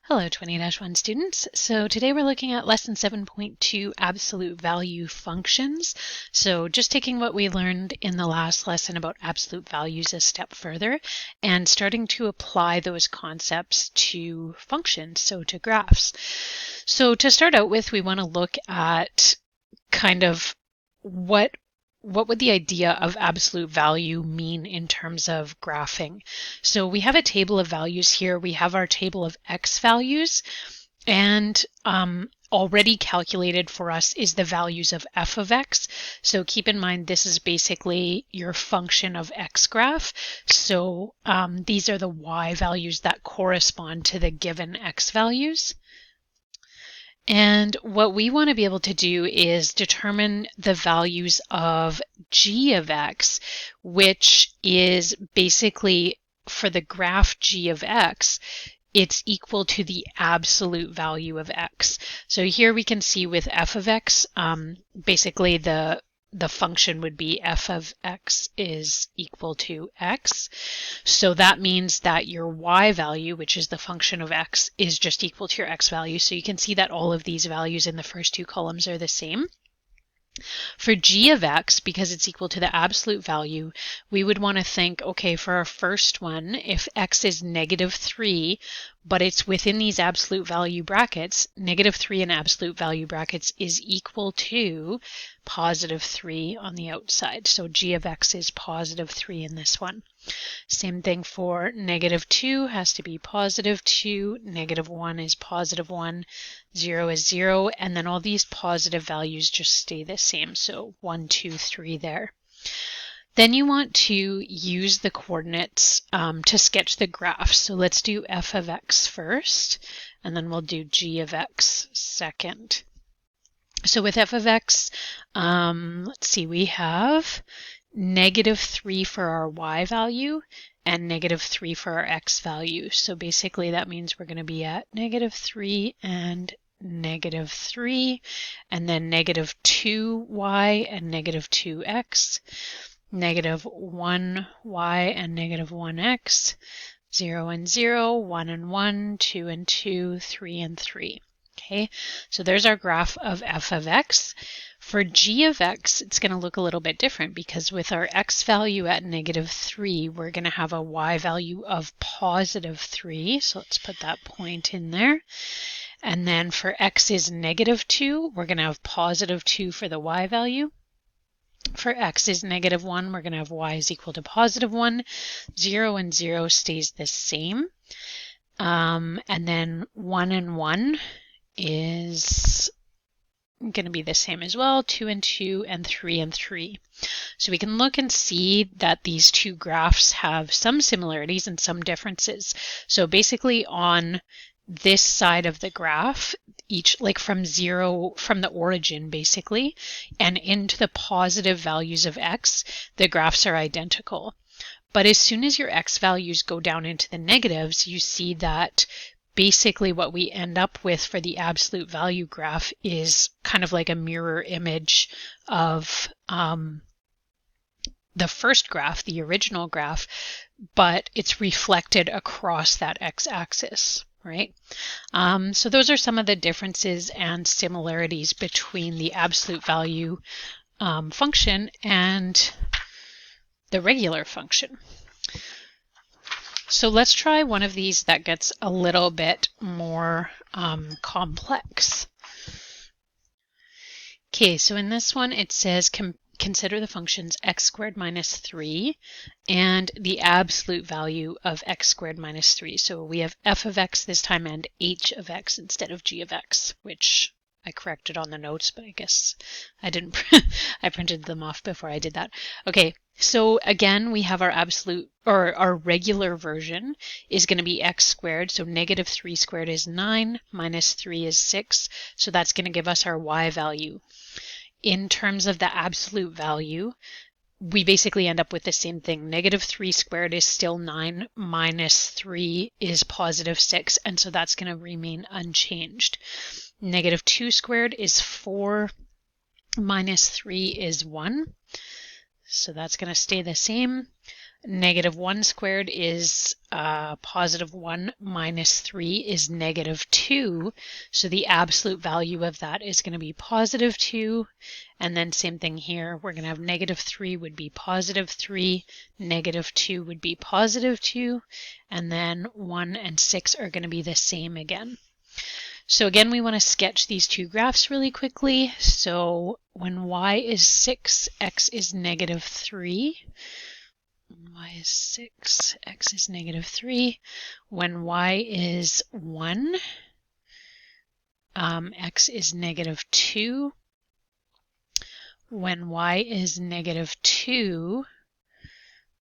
Hello 20-1 students. So today we're looking at lesson 7.2 absolute value functions. So just taking what we learned in the last lesson about absolute values a step further and starting to apply those concepts to functions, so to graphs. So to start out with, we want to look at kind of what would the idea of absolute value mean in terms of graphing? So we have a table of values here. We have our table of x values, and already calculated for us is the values of f of x. So keep in mind this is basically your function of x graph. So these are the y values that correspond to the given x values. And what we want to be able to do is determine the values of g of x, which is basically for the graph g of x, it's equal to the absolute value of x. So here we can see with f of x, basically the function would be f of x is equal to x. So that means that your y value, which is the function of x, is just equal to your x value. So you can see that all of these values in the first two columns are the same. For g of x, because it's equal to the absolute value, we would want to think, okay, for our first one, if x is -3, but it's within these absolute value brackets, -3 in absolute value brackets is equal to +3 on the outside. So g of x is +3 in this one. Same thing for -2 has to be +2, -1 is +1, 0 is 0, and then all these positive values just stay the same. So 1, 2, 3 there. Then you want to use the coordinates to sketch the graph. So let's do f of x first, and then we'll do g of x second. So with f of x, let's see, we have -3 for our y value and -3 for our x value. So basically that means we're going to be at -3 and -3, and then -2y and -2x, -1y and -1x, 0 and 0, 1 and 1, 2 and 2, 3 and 3. Okay, so there's our graph of f of x. For g of x, it's going to look a little bit different because with our x value at -3, we're going to have a y value of +3. So let's put that point in there. And then for x is -2, we're going to have +2 for the y value. For x is -1, we're going to have y is equal to +1. 0 and 0 stays the same. And then 1 and 1 is going to be the same as well, 2 and 2 and 3 and 3. So we can look and see that these two graphs have some similarities and some differences. So basically on this side of the graph, each like from 0, from the origin basically, and into the positive values of x, the graphs are identical. But as soon as your x values go down into the negatives, you see that basically what we end up with for the absolute value graph is kind of like a mirror image of the first graph, the original graph, but it's reflected across that x-axis, right? So those are some of the differences and similarities between the absolute value function and the regular function. So let's try one of these that gets a little bit more complex. Okay, so in this one it says consider the functions x squared minus 3 and the absolute value of x squared minus 3. So we have f of x this time and h of x instead of g of x, which I corrected on the notes, but I guess I didn't. I printed them off before I did that. Okay, so again, we have our absolute, or our regular version is going to be x squared. So -3 squared is 9, minus 3 is 6. So that's going to give us our y value. In terms of the absolute value, we basically end up with the same thing. -3 squared is still 9, minus 3 is +6, and so that's going to remain unchanged. -2 squared is 4, minus 3 is 1, so that's going to stay the same. Negative 1 squared is positive 1 minus 3 is negative 2. So the absolute value of that is going to be positive 2. And then same thing here. We're going to have negative 3 would be positive 3. Negative 2 would be positive 2. And then 1 and 6 are going to be the same again. So again, we want to sketch these two graphs really quickly. So when y is 6, x is negative 3. Y is 6, x is negative 3. When y is 1, x is negative 2. When y is negative 2,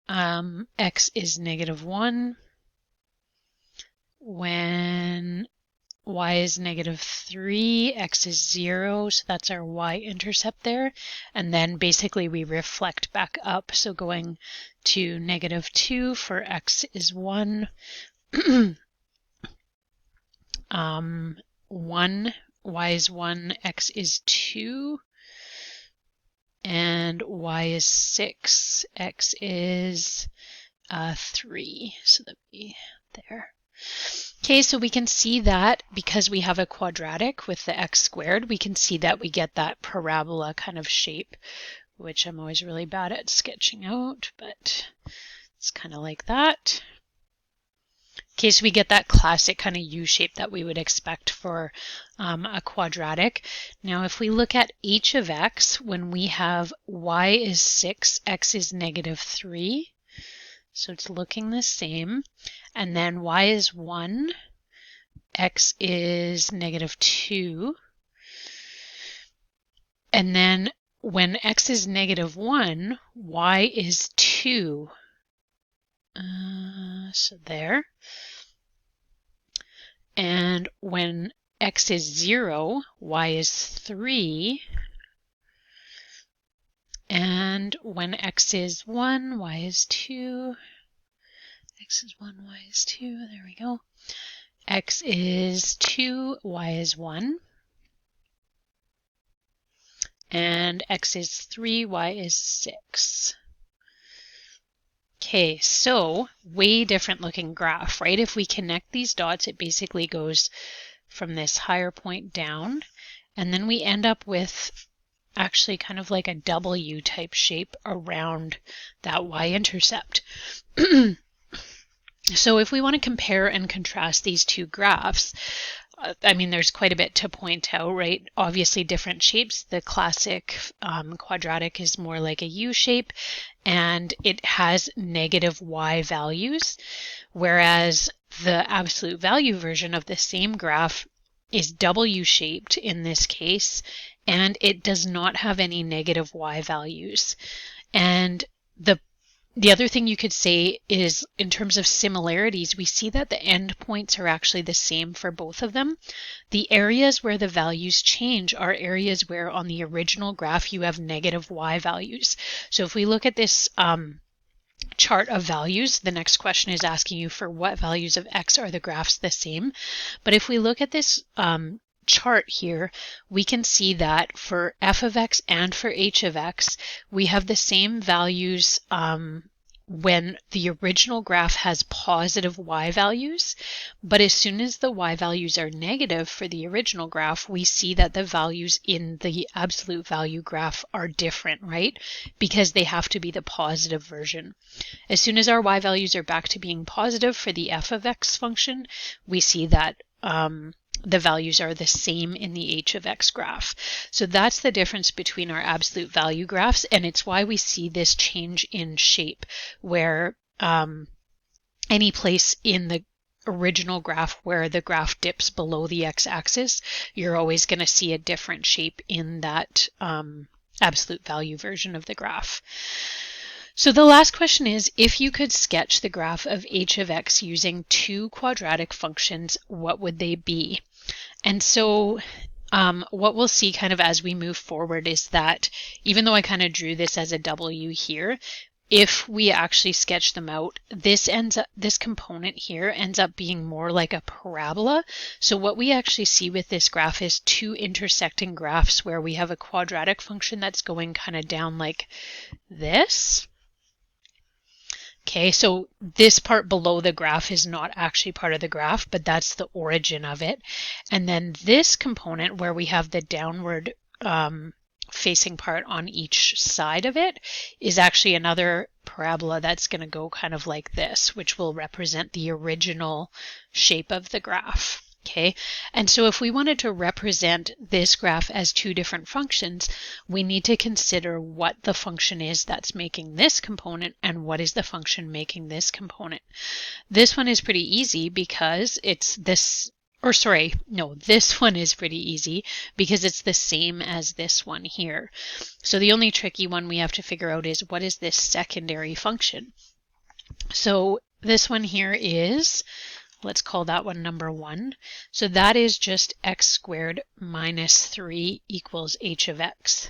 x is negative 1. When y is negative 3, x is 0, so that's our y-intercept there. And then basically we reflect back up, so going to negative 2 for x is 1, 1, y is 1, x is 2, and y is 6, x is 3, so that'd be there. Okay, so we can see that because we have a quadratic with the x squared, we can see that we get that parabola kind of shape, which I'm always really bad at sketching out, but it's kind of like that. Okay, so we get that classic kind of U shape that we would expect for a quadratic. Now, if we look at h of x, when we have y is 6, x is negative 3, so it's looking the same. And then y is 1, x is negative 2. And then when x is negative 1, y is 2. So there. And when x is 0, y is 3. And when x is 1, y is 2. X is 1, y is 2. There we go. X is 2, y is 1. And x is 3, y is 6. Okay, so way different looking graph, right? If we connect these dots, it basically goes from this higher point down, and then we end up with actually kind of like a W type shape around that y-intercept. So if we want to compare and contrast these two graphs, I mean, there's quite a bit to point out, right? Obviously different shapes. The classic quadratic is more like a U shape, and it has negative y values, whereas the absolute value version of the same graph is W shaped in this case, and it does not have any negative y values. And the other thing you could say is, in terms of similarities, we see that the endpoints are actually the same for both of them. The areas where the values change are areas where on the original graph you have negative y values. So if we look at this chart of values, the next question is asking you for what values of x are the graphs the same. But if we look at this chart here, we can see that for f of x and for h of x, we have the same values when the original graph has positive y values, but as soon as the y values are negative for the original graph, we see that the values in the absolute value graph are different, right? Because they have to be the positive version. As soon as our y values are back to being positive for the f of x function, we see that the values are the same in the h of x graph. So that's the difference between our absolute value graphs, and it's why we see this change in shape, where any place in the original graph where the graph dips below the x-axis, you're always going to see a different shape in that absolute value version of the graph. So the last question is, if you could sketch the graph of h of x using two quadratic functions, what would they be? And so what we'll see kind of as we move forward is that even though I kind of drew this as a W here, if we actually sketch them out, this component here ends up being more like a parabola. So what we actually see with this graph is two intersecting graphs where we have a quadratic function that's going kind of down like this. Okay, so this part below the graph is not actually part of the graph, but that's the origin of it. And then this component where we have the downward facing part on each side of it is actually another parabola that's going to go kind of like this, which will represent the original shape of the graph. Okay, and so if we wanted to represent this graph as two different functions, we need to consider what the function is that's making this component and what is the function making this component. This one is pretty easy because it's this, or sorry, no, this one is pretty easy because it's the same as this one here. So the only tricky one we have to figure out is what is this secondary function? So this one here is, let's call that one number 1. So that is just x squared minus 3 equals h of x.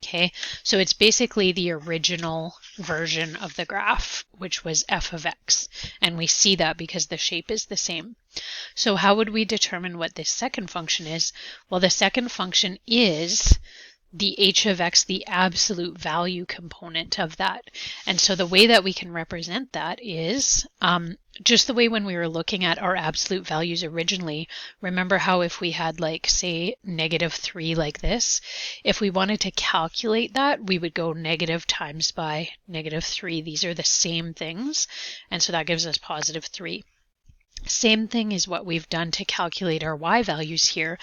Okay, so it's basically the original version of the graph, which was f of x. And we see that because the shape is the same. So how would we determine what this second function is? Well, the second function is the h of x, the absolute value component of that. And so the way that we can represent that is just the way when we were looking at our absolute values originally. Remember how if we had like say -3 like this, if we wanted to calculate that, we would go negative times by -3. These are the same things, and so that gives us +3. Same thing is what we've done to calculate our y values here.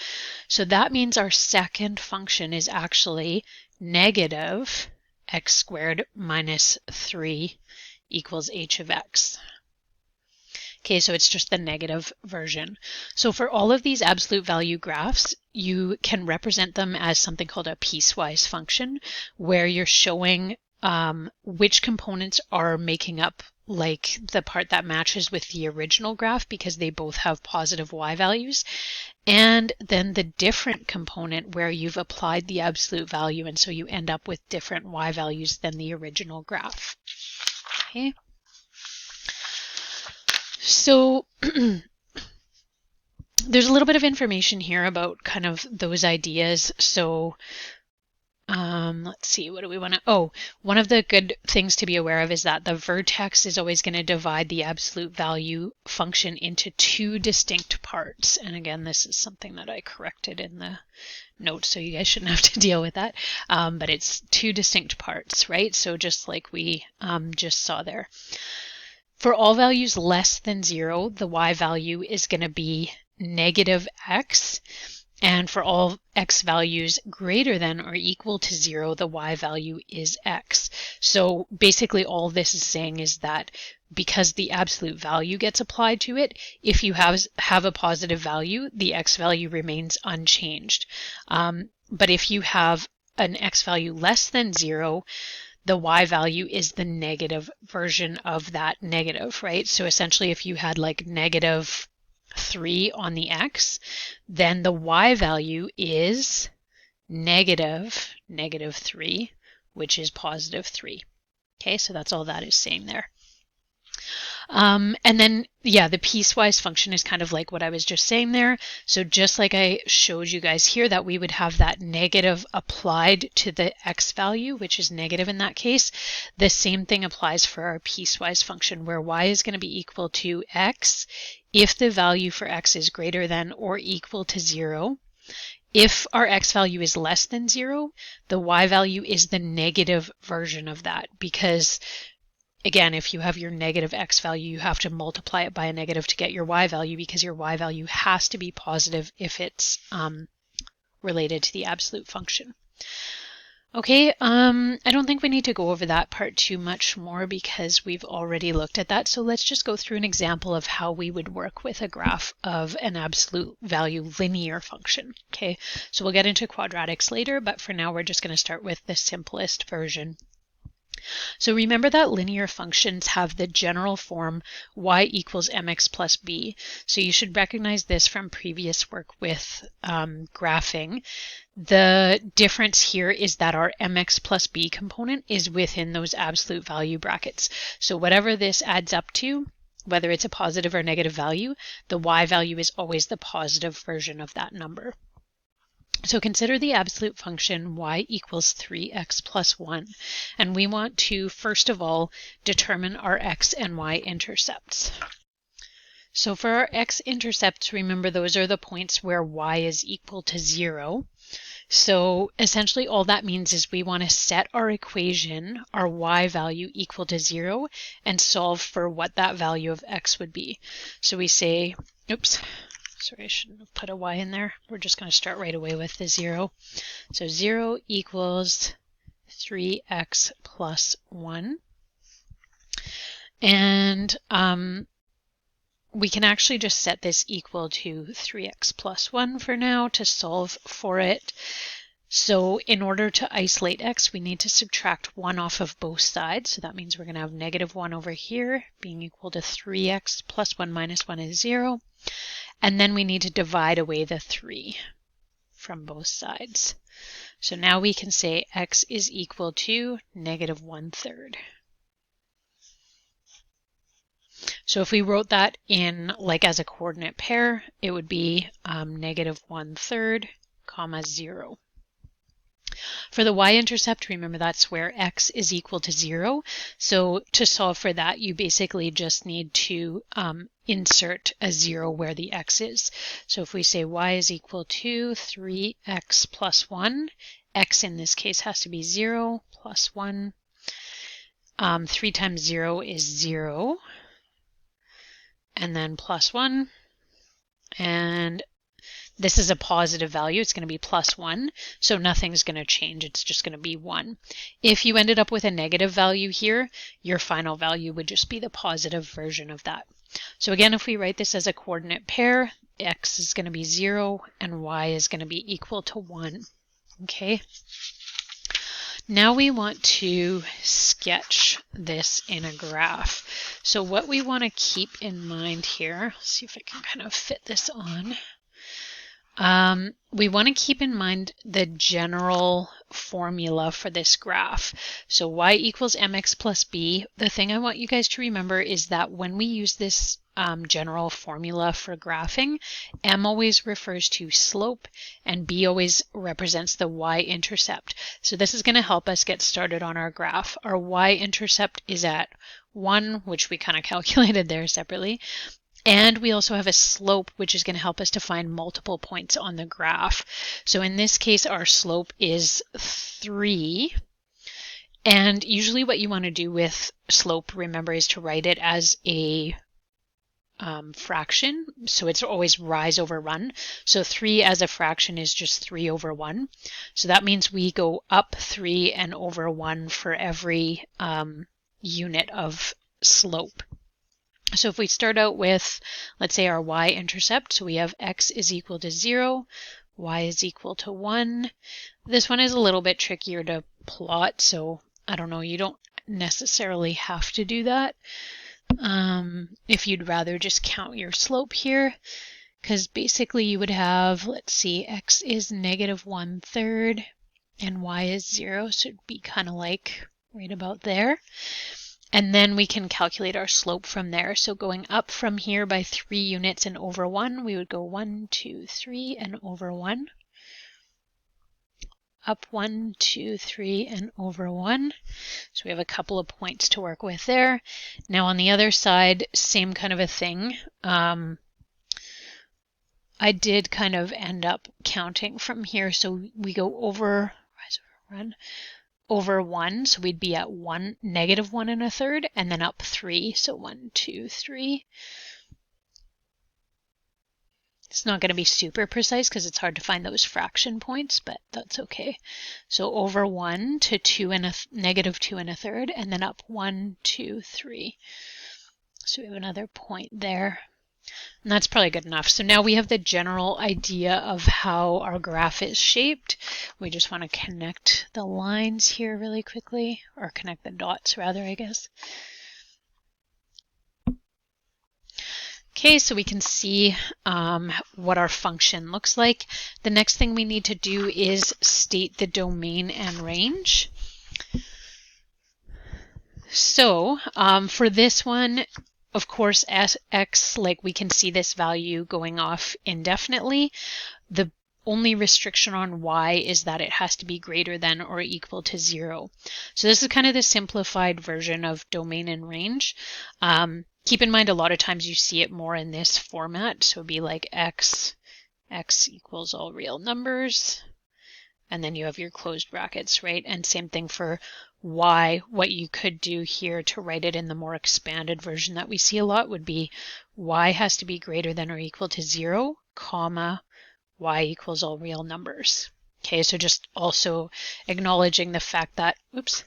So that means our second function is actually negative x squared minus 3 equals h of x. Okay, so it's just the negative version. So for all of these absolute value graphs, you can represent them as something called a piecewise function, where you're showing which components are making up like the part that matches with the original graph because they both have positive y values, and then the different component where you've applied the absolute value and so you end up with different y values than the original graph. Okay. So there's a little bit of information here about kind of those ideas. So let's see, what do we want to, oh, one of the good things to be aware of is that the vertex is always going to divide the absolute value function into two distinct parts. And again, this is something that I corrected in the notes, so you guys shouldn't have to deal with that. But it's two distinct parts, right? So just like we just saw there. For all values less than 0, the y value is going to be negative x. And for all x values greater than or equal to 0, the y value is x. So basically all this is saying is that because the absolute value gets applied to it, if you have a positive value, the x value remains unchanged. But if you have an x value less than 0, the y value is the negative version of that negative, right? So essentially if you had like -3 on the x, then the y value is -3, which is +3. Okay, so that's all that is saying there. And then, yeah, the piecewise function is kind of like what I was just saying there. So just like I showed you guys here that we would have that negative applied to the x value, which is negative in that case, the same thing applies for our piecewise function where y is going to be equal to x if the value for x is greater than or equal to 0. If our x value is less than 0, the y value is the negative version of that because again, if you have your negative x value, you have to multiply it by a negative to get your y value because your y value has to be positive if it's related to the absolute function. Okay, I don't think we need to go over that part too much more because we've already looked at that. So let's just go through an example of how we would work with a graph of an absolute value linear function. Okay, so we'll get into quadratics later, but for now we're just going to start with the simplest version. So remember that linear functions have the general form y equals mx plus b. So you should recognize this from previous work with graphing. The difference here is that our mx plus b component is within those absolute value brackets. So whatever this adds up to, whether it's a positive or negative value, the y value is always the positive version of that number. So consider the absolute function y equals 3x plus 1. And we want to, first of all, determine our x and y intercepts. So for our x-intercepts, remember those are the points where y is equal to 0. So essentially all that means is we want to set our equation, our y value equal to 0, and solve for what that value of x would be. So we say, oops, sorry, I shouldn't have put a y in there. We're just going to start right away with the 0. So 0 equals 3x plus 1. And we can actually just set this equal to 3x plus 1 for now to solve for it. So in order to isolate x, we need to subtract 1 off of both sides. So that means we're going to have negative 1 over here being equal to 3x plus 1 minus 1 is 0. And then we need to divide away the 3 from both sides. So now we can say x is equal to negative 1/3. So if we wrote that in like as a coordinate pair, it would be negative 1/3, comma 0. For the y-intercept, remember that's where x is equal to 0. So to solve for that, you basically just need to insert a 0 where the x is. So if we say y is equal to 3x plus 1, x in this case has to be 0 plus 1. 3 times 0 is 0. And then plus 1. And this is a positive value. It's going to be plus 1. So nothing's going to change. It's just going to be 1. If you ended up with a negative value here, your final value would just be the positive version of that. So again, if we write this as a coordinate pair, x is going to be 0 and y is going to be equal to 1. Okay. Now we want to sketch this in a graph. So what we want to keep in mind here, let's see if I can kind of fit this on. We want to keep in mind the general formula for this graph. So y equals mx plus b. The thing I want you guys to remember is that when we use this general formula for graphing, m always refers to slope and b always represents the y-intercept. So this is going to help us get started on our graph. Our y-intercept is at 1, which we kind of calculated there separately. And we also have a slope, which is going to help us to find multiple points on the graph. So in this case, our slope is 3. And usually what you want to do with slope, remember, is to write it as a fraction. So it's always rise over run. So 3 as a fraction is just 3 over 1. So that means we go up 3 and over 1 for every unit of slope. So if we start out with, let's say, our y-intercept, so we have x is equal to 0, y is equal to 1. This one is a little bit trickier to plot, so I don't know, you don't necessarily have to do that. If you'd rather just count your slope here, because basically you would have, let's see, x is negative 1/3 and y is 0, so it'd be kind of like right about there. And then we can calculate our slope from there. So going up from here by 3 units and over 1, we would go 1, 2, 3, and over 1. Up 1, 2, 3, and over 1. So we have a couple of points to work with there. Now on the other side, same kind of a thing. I did kind of end up counting from here. So we go over, rise over run, over 1, so we'd be at 1, negative 1 1/3, and then up 3, so 1, 2, 3. It's not going to be super precise because it's hard to find those fraction points, but that's okay. So over 1 to negative 2 1/3, and then up 1, 2, 3. So we have another point there. And that's probably good enough. So now we have the general idea of how our graph is shaped. We just want to connect the lines here really quickly, or connect the dots rather, I guess. Okay, so we can see what our function looks like. The next thing we need to do is state the domain and range. So for this one, of course, as x, like we can see this value going off indefinitely. The only restriction on y is that it has to be greater than or equal to 0. So this is kind of the simplified version of domain and range. Keep in mind a lot of times you see it more in this format, so it'd be like x equals all real numbers, and then you have your closed brackets, right? And same thing for y. What you could do here to write it in the more expanded version that we see a lot would be y has to be greater than or equal to 0, comma, y equals all real numbers. Okay, so just also acknowledging the fact that, oops,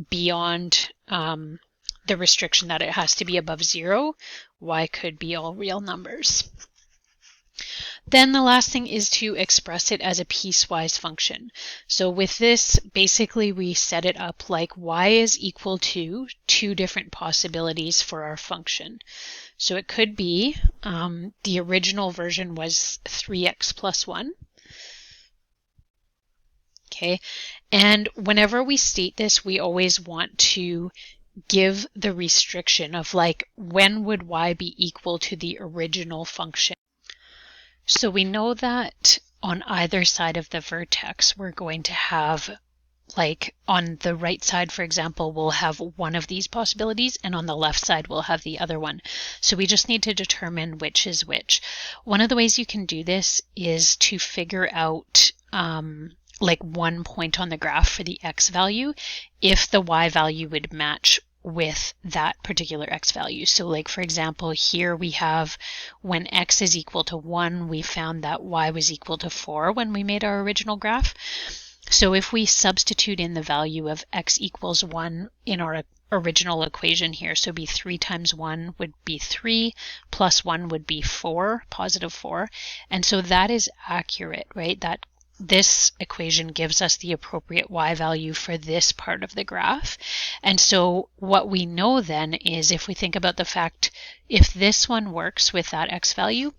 beyond the restriction that it has to be above 0, y could be all real numbers. Then the last thing is to express it as a piecewise function. So with this, basically we set it up like y is equal to two different possibilities for our function. So it could be, the original version was 3x plus 1. Okay, and whenever we state this, we always want to give the restriction of like, when would y be equal to the original function? So we know that on either side of the vertex, we're going to have, like on the right side, for example, we'll have one of these possibilities, and on the left side, we'll have the other one. So we just need to determine which is which. One of the ways you can do this is to figure out like one point on the graph for the x value, if the y value would match with that particular x value. So like for example, here we have when x is equal to 1, we found that y was equal to 4 when we made our original graph. So if we substitute in the value of x equals 1 in our original equation here, so be 3 times 1 would be 3, plus 1 would be 4, positive 4. And so that is accurate, right? That this equation gives us the appropriate y value for this part of the graph. And so what we know then is, if we think about the fact, if this one works with that x value,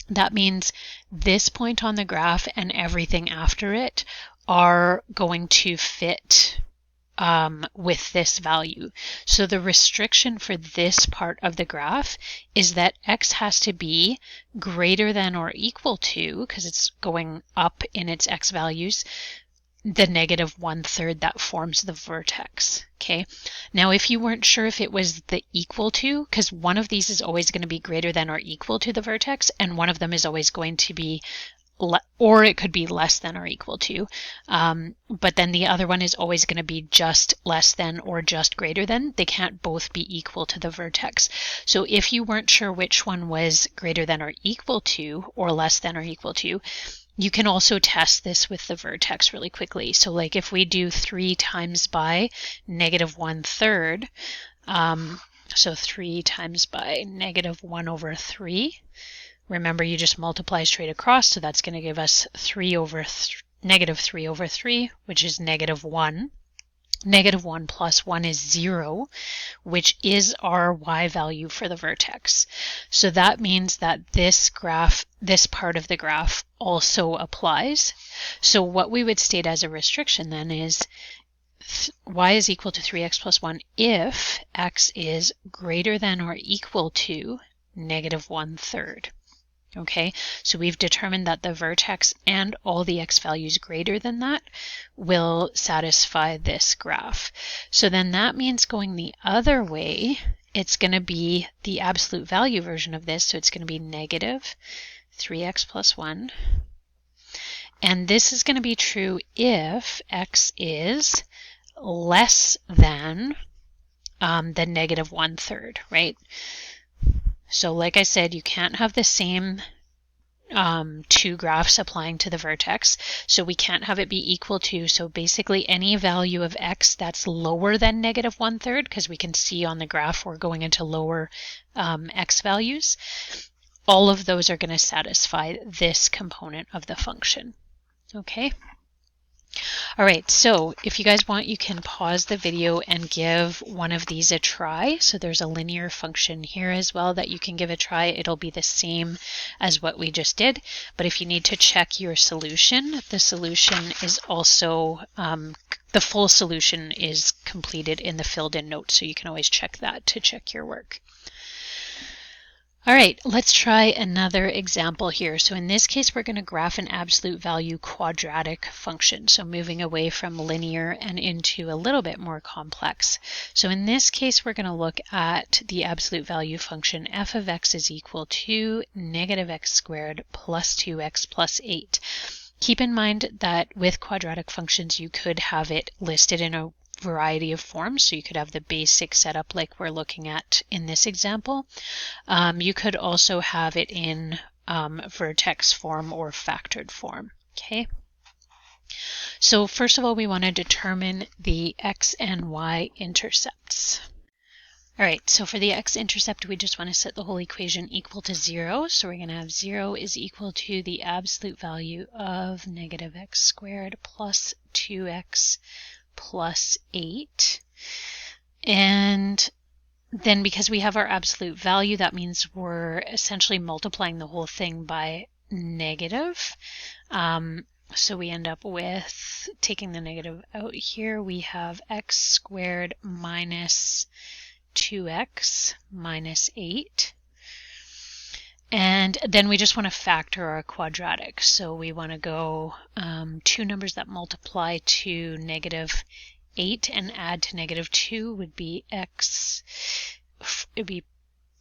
that means this point on the graph and everything after it are going to fit with this value. So the restriction for this part of the graph is that x has to be greater than or equal to, because it's going up in its x values, the negative 1/3 that forms the vertex. Okay. Now, if you weren't sure if it was the equal to, because one of these is always going to be greater than or equal to the vertex, and one of them is always going to be or it could be less than or equal to, but then the other one is always going to be just less than or just greater than. They can't both be equal to the vertex. So if you weren't sure which one was greater than or equal to, or less than or equal to, you can also test this with the vertex really quickly. So like if we do 3 times by negative 1/3, so 3 times by negative 1/3, remember, you just multiply straight across, so that's going to give us negative 3/3, which is negative 1. Negative 1 plus 1 is 0, which is our y value for the vertex. So that means that this graph, this part of the graph also applies. So what we would state as a restriction then is y is equal to 3x plus 1 if x is greater than or equal to negative 1/3. Okay, so we've determined that the vertex and all the x values greater than that will satisfy this graph. So then that means going the other way, it's going to be the absolute value version of this, so it's going to be negative 3x plus 1. And this is going to be true if x is less than the negative 1/3, right? So like I said, you can't have the same two graphs applying to the vertex. So we can't have it be equal to, so basically any value of x that's lower than negative 1/3, because we can see on the graph we're going into lower x values, all of those are going to satisfy this component of the function. Okay. All right, so if you guys want, you can pause the video and give one of these a try. So there's a linear function here as well that you can give a try. It'll be the same as what we just did, but if you need to check your solution, the solution is also, the full solution is completed in the filled in notes, so you can always check that to check your work. All right, let's try another example here. So in this case, we're going to graph an absolute value quadratic function. So moving away from linear and into a little bit more complex. So in this case, we're going to look at the absolute value function f of x is equal to negative x squared plus 2x plus 8. Keep in mind that with quadratic functions, you could have it listed in a variety of forms. So you could have the basic setup like we're looking at in this example. You could also have it in vertex form or factored form. Okay. So first of all, we want to determine the x and y intercepts. All right, so for the x-intercept, we just want to set the whole equation equal to 0. So we're going to have 0 is equal to the absolute value of negative x squared plus 2x plus 8. And then because we have our absolute value, that means we're essentially multiplying the whole thing by negative. So we end up with, taking the negative out here, we have x squared minus 2x minus 8. And then we just want to factor our quadratic. So we want to go two numbers that multiply to negative 8 and add to negative 2 would be x, it would be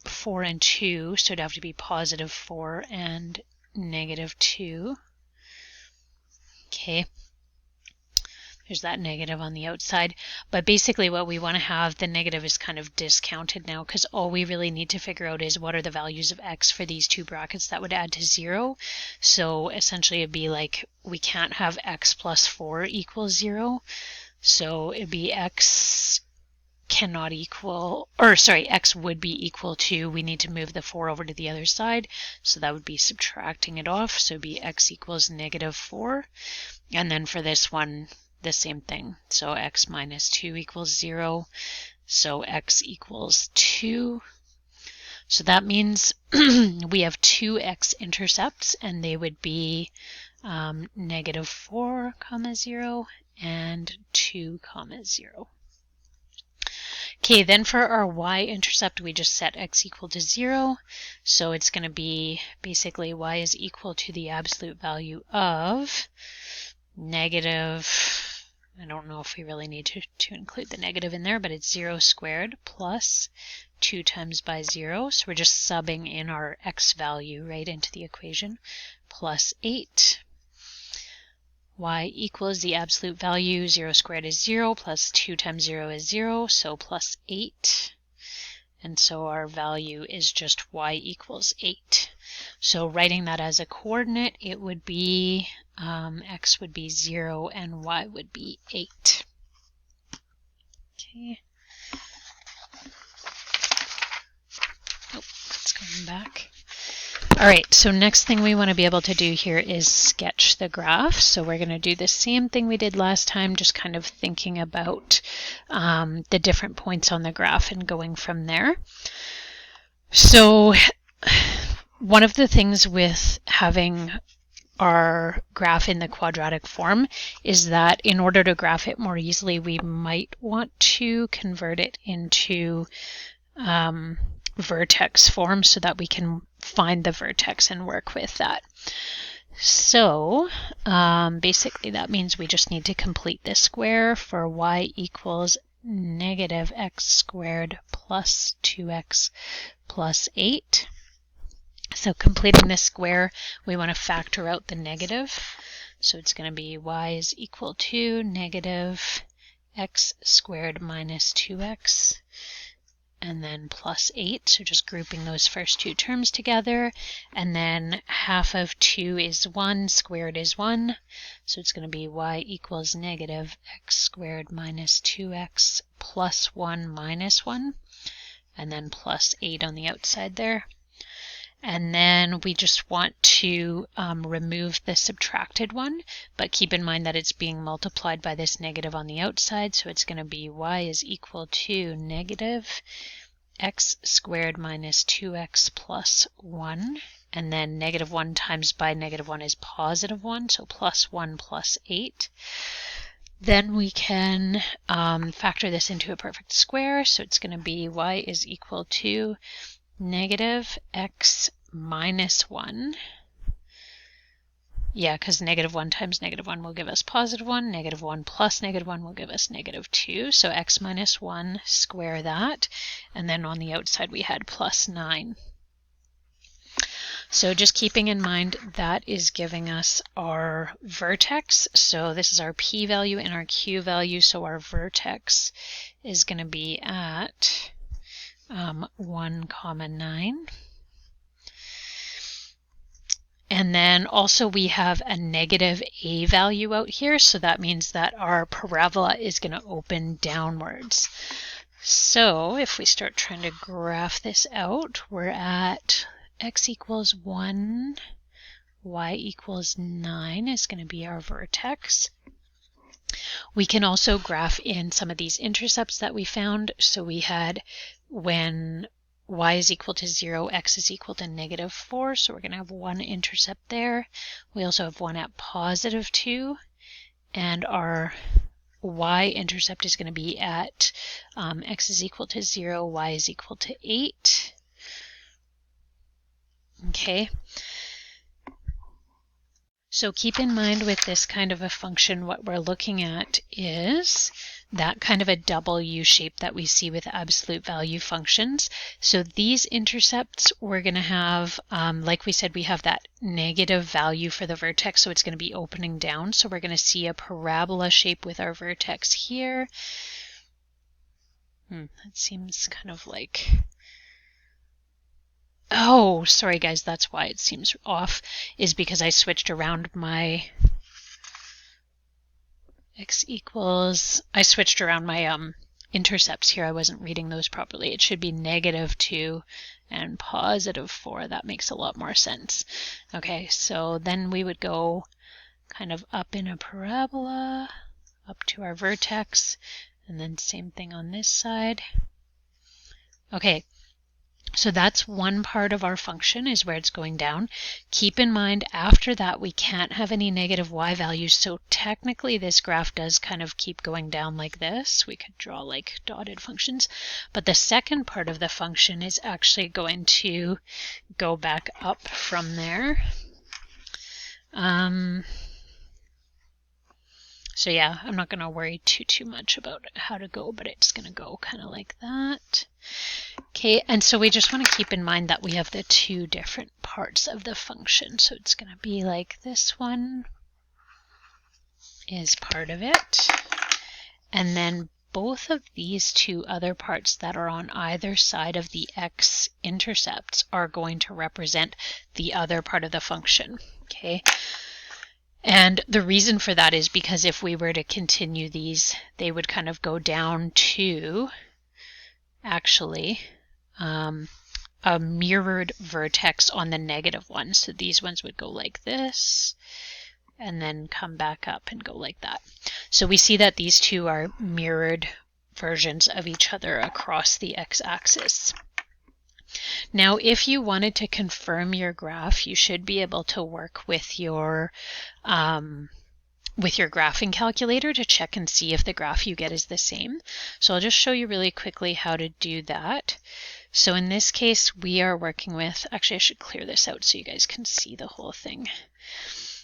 4 and 2, so it'd have to be positive 4 and negative 2. Okay. There's that negative on the outside. But basically what we want to have, the negative is kind of discounted now because all we really need to figure out is what are the values of x for these two brackets that would add to 0. So essentially it'd be like we can't have x plus 4 equals 0. So it'd be x cannot equal, or sorry, x would be equal to, we need to move the 4 over to the other side. So that would be subtracting it off. So it'd be x equals negative 4. And then for this one, the same thing. So x minus 2 equals 0. So x equals 2. So that means we have two x-intercepts, and they would be negative 4, 0, and 2, 0. Okay, then for our y-intercept, we just set x equal to 0. So it's going to be basically y is equal to the absolute value of negative, I don't know if we really need to include the negative in there, but it's 0 squared plus 2 times by 0. So we're just subbing in our x value right into the equation, plus 8. Y equals the absolute value, 0 squared is 0, plus 2 times 0 is 0, so plus 8. And so our value is just y equals 8. So writing that as a coordinate, it would be x would be 0 and y would be 8. Okay. Oh, it's coming back. All right, so next thing we want to be able to do here is sketch the graph. So we're going to do the same thing we did last time, just kind of thinking about the different points on the graph and going from there. So one of the things with having our graph in the quadratic form is that in order to graph it more easily, we might want to convert it into vertex form so that we can find the vertex and work with that. So basically that means we just need to complete this square for y equals negative x squared plus 2x plus 8. So completing this square, we want to factor out the negative. So it's going to be y is equal to negative x squared minus 2x and then plus 8. So just grouping those first two terms together. And then half of 2 is 1, squared is 1. So it's going to be y equals negative x squared minus 2x plus 1 minus 1. And then plus 8 on the outside there. And then we just want to remove the subtracted one, but keep in mind that it's being multiplied by this negative on the outside, so it's going to be y is equal to negative x squared minus 2x plus 1, and then negative 1 times by negative 1 is positive 1, so plus 1 plus 8. Then we can factor this into a perfect square, so it's going to be y is equal to negative x minus 1. Yeah, because -1 times -1 will give us +1. -1 plus -1 will give us -2. So x minus 1, square that. And then on the outside we had +9. So just keeping in mind that is giving us our vertex. So this is our p value and our q value. So our vertex is going to be at 1, 9. And then also we have a negative a value out here, so that means that our parabola is going to open downwards. So if we start trying to graph this out, we're at x equals 1, y equals 9 is going to be our vertex. We can also graph in some of these intercepts that we found. So we had when y is equal to 0, x is equal to -4, so we're going to have one intercept there. We also have one at +2, and our y-intercept is going to be at x is equal to 0, y is equal to 8. Okay. So keep in mind with this kind of a function, what we're looking at is that kind of a double U shape that we see with absolute value functions. So these intercepts, we're going to have, like we said, we have that negative value for the vertex, so it's going to be opening down. So we're going to see a parabola shape with our vertex here. That seems kind of like... Oh, sorry guys, that's why it seems off, is because I switched around my I switched around my intercepts here. I wasn't reading those properly. It should be -2 and +4. That makes a lot more sense. Okay, so then we would go kind of up in a parabola, up to our vertex, and then same thing on this side. Okay. So that's one part of our function, is where it's going down. Keep in mind, after that, we can't have any negative y values. So technically, this graph does kind of keep going down like this. We could draw like dotted functions. But the second part of the function is actually going to go back up from there. So yeah, I'm not going to worry too much about how to go, but it's going to go kind of like that. Okay, and so we just want to keep in mind that we have the two different parts of the function. So it's going to be like this one is part of it. And then both of these two other parts that are on either side of the x-intercepts are going to represent the other part of the function. Okay. And the reason for that is because if we were to continue these, they would kind of go down to actually a mirrored vertex on the negative one. So these ones would go like this and then come back up and go like that. So we see that these two are mirrored versions of each other across the x-axis. Now, if you wanted to confirm your graph, you should be able to work with your graphing calculator to check and see if the graph you get is the same. So I'll just show you really quickly how to do that. So in this case, we are working with, actually I should clear this out so you guys can see the whole thing.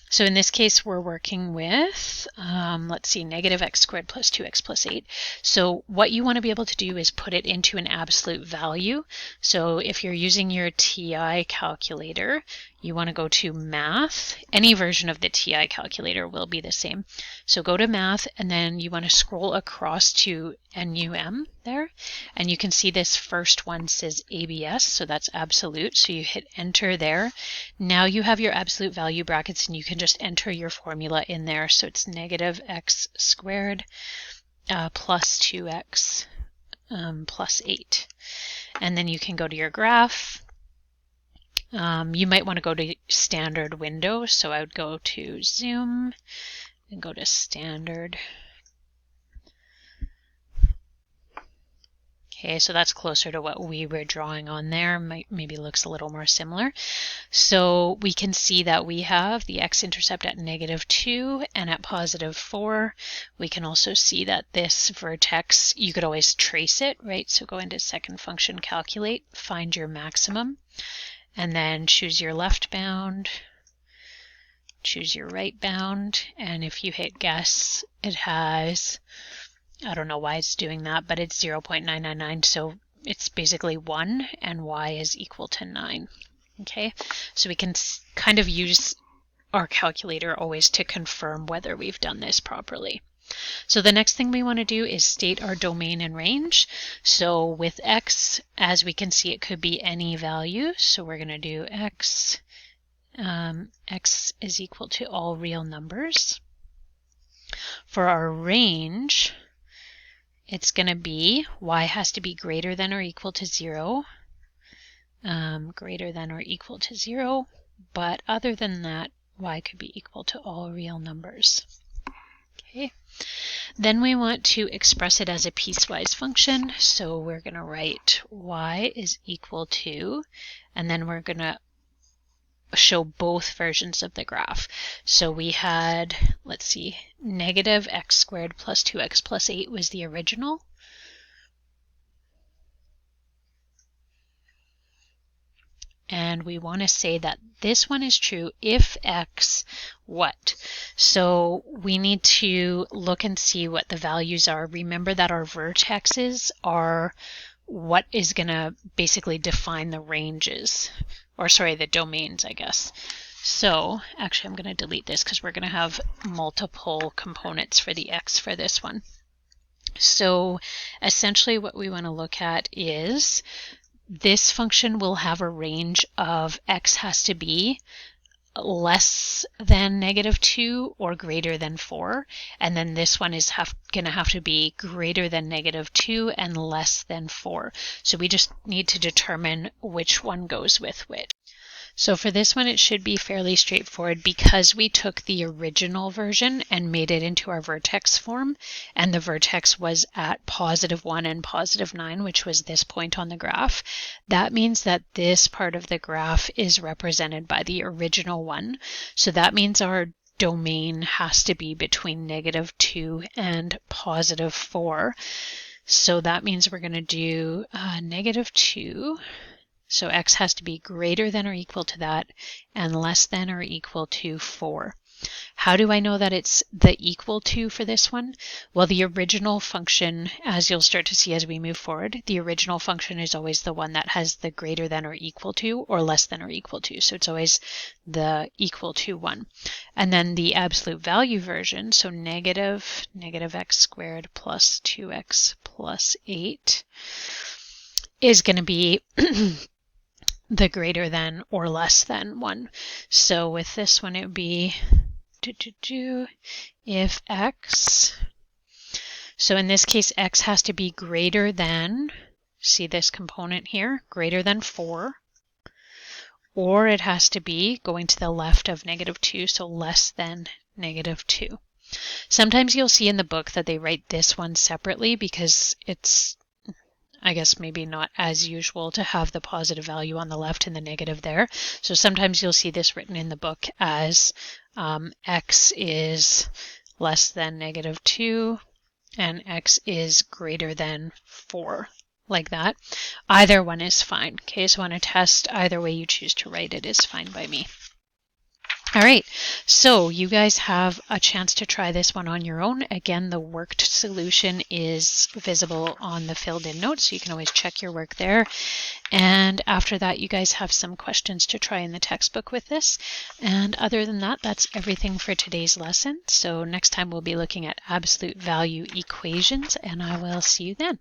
So in this case, we're working with, let's see, -x² plus 2x plus 8. So what you want to be able to do is put it into an absolute value. So if you're using your TI calculator, you want to go to Math. Any version of the TI calculator will be the same. So go to Math, and then you want to scroll across to NUM there. And you can see this first one says ABS, so that's absolute. So you hit enter there. Now you have your absolute value brackets, and you can just enter your formula in there. So it's -x² plus 2x plus 8. And then you can go to your graph. You might want to go to standard window, so I would go to zoom and go to standard. Okay, so that's closer to what we were drawing on there. Maybe looks a little more similar. So we can see that we have the x-intercept at -2 and at +4. We can also see that this vertex, you could always trace it, right? So go into second function, calculate, find your maximum, and then choose your left bound, choose your right bound, and if you hit guess, it has, I don't know why it's doing that, but it's 0.999, so it's basically 1, and y is equal to 9. Okay, so we can kind of use our calculator always to confirm whether we've done this properly. So the next thing we want to do is state our domain and range. So with x, as we can see, it could be any value. So we're going to do x, x is equal to all real numbers. For our range, it's going to be y has to be greater than or equal to 0. Greater than or equal to 0, but other than that, y could be equal to all real numbers. Okay. Then we want to express it as a piecewise function, so we're going to write y is equal to, and then we're going to show both versions of the graph. So we had, let's see, -x² plus 2x plus 8 was the original. And we want to say that this one is true if x what? So we need to look and see what the values are. Remember that our vertexes are what is going to basically define the ranges, or sorry, the domains, I guess. So actually I'm going to delete this because we're going to have multiple components for the x for this one. So essentially what we want to look at is this function will have a range of x has to be less than -2 or greater than 4, and then this one is going to have to be greater than -2 and less than 4. So we just need to determine which one goes with which. So for this one, it should be fairly straightforward because we took the original version and made it into our vertex form, and the vertex was at +1 and +9, which was this point on the graph. That means that this part of the graph is represented by the original one. So that means our domain has to be between -2 and +4. So that means we're going to do -2. So x has to be greater than or equal to that and less than or equal to 4. How do I know that it's the equal to for this one? Well, the original function, as you'll start to see as we move forward, the original function is always the one that has the greater than or equal to or less than or equal to. So it's always the equal to one. And then the absolute value version, so -x² plus 2x plus 8 is going to be the greater than or less than one. So with this one, it would be if x, so in this case, x has to be greater than, see this component here, greater than 4, or it has to be going to the left of -2, so less than -2. Sometimes you'll see in the book that they write this one separately because it's, I guess, maybe not as usual to have the positive value on the left and the negative there. So sometimes you'll see this written in the book as x is less than -2 and x is greater than 4, like that. Either one is fine. Okay, so on a test, either way you choose to write it is fine by me. All right, so you guys have a chance to try this one on your own. Again, the worked solution is visible on the filled in notes, so you can always check your work there. And after that, you guys have some questions to try in the textbook with this. And other than that, that's everything for today's lesson. So next time we'll be looking at absolute value equations, and I will see you then.